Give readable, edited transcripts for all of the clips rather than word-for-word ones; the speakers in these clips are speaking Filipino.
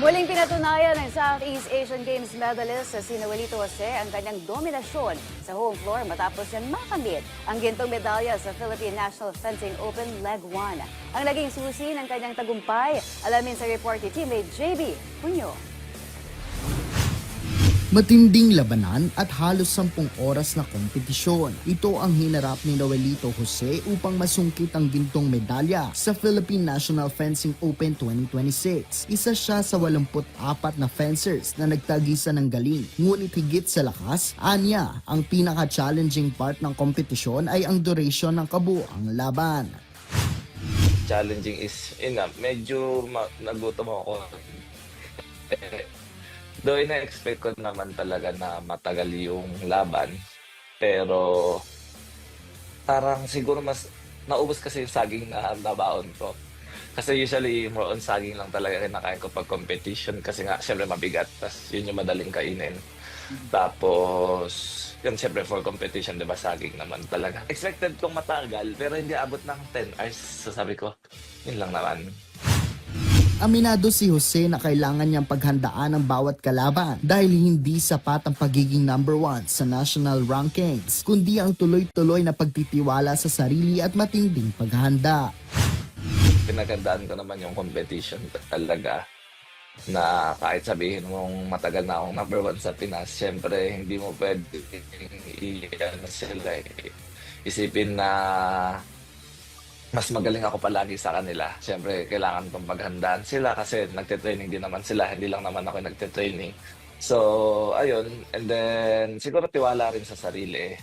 Muling pinatunayan ng Southeast Asian Games medalist sa Juanito Jose ang kanyang dominasyon sa home floor matapos yan makamit ang gintong medalya sa Philippine National Fencing Open Leg 1. Ang naging susi ng kanyang tagumpay, alamin sa report ni teammate JB Cunyo. Matinding labanan at halos 10 oras na kompetisyon. Ito ang hinarap ni Joanito Jose upang masungkit ang gintong medalya sa Philippine National Fencing Open 2026. Isa siya sa 84 na fencers na nagtagisa ng galing. Ngunit higit sa lakas, anya, ang pinaka-challenging part ng kompetisyon ay ang duration ng kabuang laban. Challenging is, medyo nagutom ako. Though ina-expect ko naman talaga na matagal yung laban, pero parang siguro mas naubos kasi yung saging na nabaon ko. Kasi usually more on saging lang talaga kinakain ko pag competition kasi nga syempre mabigat, tas yun yung madaling kainin. Tapos, yun syempre for competition, diba saging naman talaga. Expected kong matagal pero hindi abot ng 10 hours, so sabi ko, yun lang naman. Aminado si Jose na kailangan niyang paghandaan ang bawat kalaban dahil hindi sapat ang pagiging number 1 sa national rankings, kundi ang tuloy-tuloy na pagtitiwala sa sarili at matinding paghahanda. Pinagandaan ko naman yung competition talaga na kahit sabihin mong matagal na akong number 1 sa Pinas, syempre hindi mo pwede isipin na mas magaling ako palagi sa kanila. Siyempre, kailangan kong paghandaan sila kasi nagte-training din naman sila. Hindi lang naman ako nagte-training. So, ayun. And then, siguro tiwala rin sa sarili.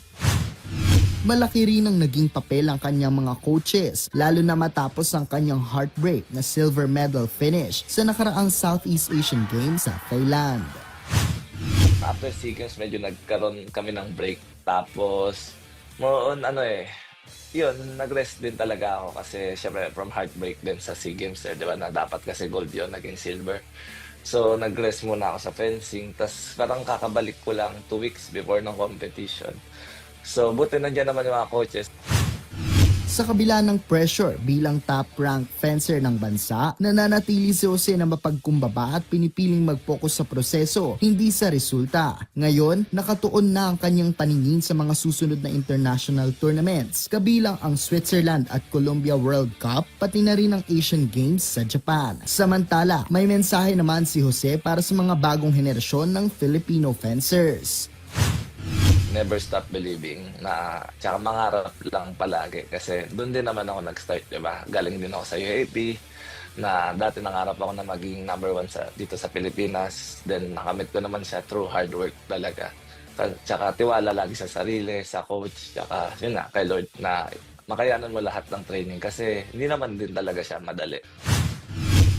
Malaki rin ang naging papel ang kanyang mga coaches, lalo na matapos ang kanyang heartbreak na silver medal finish sa nakaraang Southeast Asian Games sa Thailand. After SEA Games, medyo nagkaroon kami ng break. Tapos, more on yun, nag-rest din talaga ako kasi syempre from heartbreak din sa SEA Games, di ba, na dapat kasi gold yun, naging silver. So, nag-rest muna ako sa fencing, tas parang kakabalik ko lang 2 weeks before ng competition. So, buti nandiyan naman yung mga coaches. Sa kabila ng pressure bilang top-ranked fencer ng bansa, nananatili si Jose na mapagkumbaba at pinipiling mag-focus sa proseso, hindi sa resulta. Ngayon, nakatuon na ang kanyang paningin sa mga susunod na international tournaments, kabilang ang Switzerland at Colombia World Cup, pati na rin ang Asian Games sa Japan. Samantala, may mensahe naman si Jose para sa mga bagong henerasyon ng Filipino fencers. Never stop believing na tsaka mangarap lang palagi kasi doon din naman ako nag-start, di ba? Galing din ako sa UAP na dati nangarap ako na maging number 1 dito sa Pilipinas. Then nakamit ko naman siya through hard work talaga. Tsaka tiwala lagi sa sarili, sa coach, tsaka yun na, kay Lord na makayanan mo lahat ng training kasi hindi naman din talaga siya madali.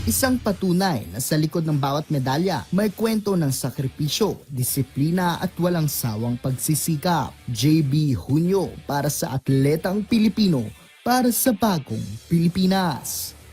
Isang patunay na sa likod ng bawat medalya may kwento ng sakripisyo, disiplina at walang sawang pagsisikap. JB Cunyo para sa Atletang Pilipino, para sa bagong Pilipinas.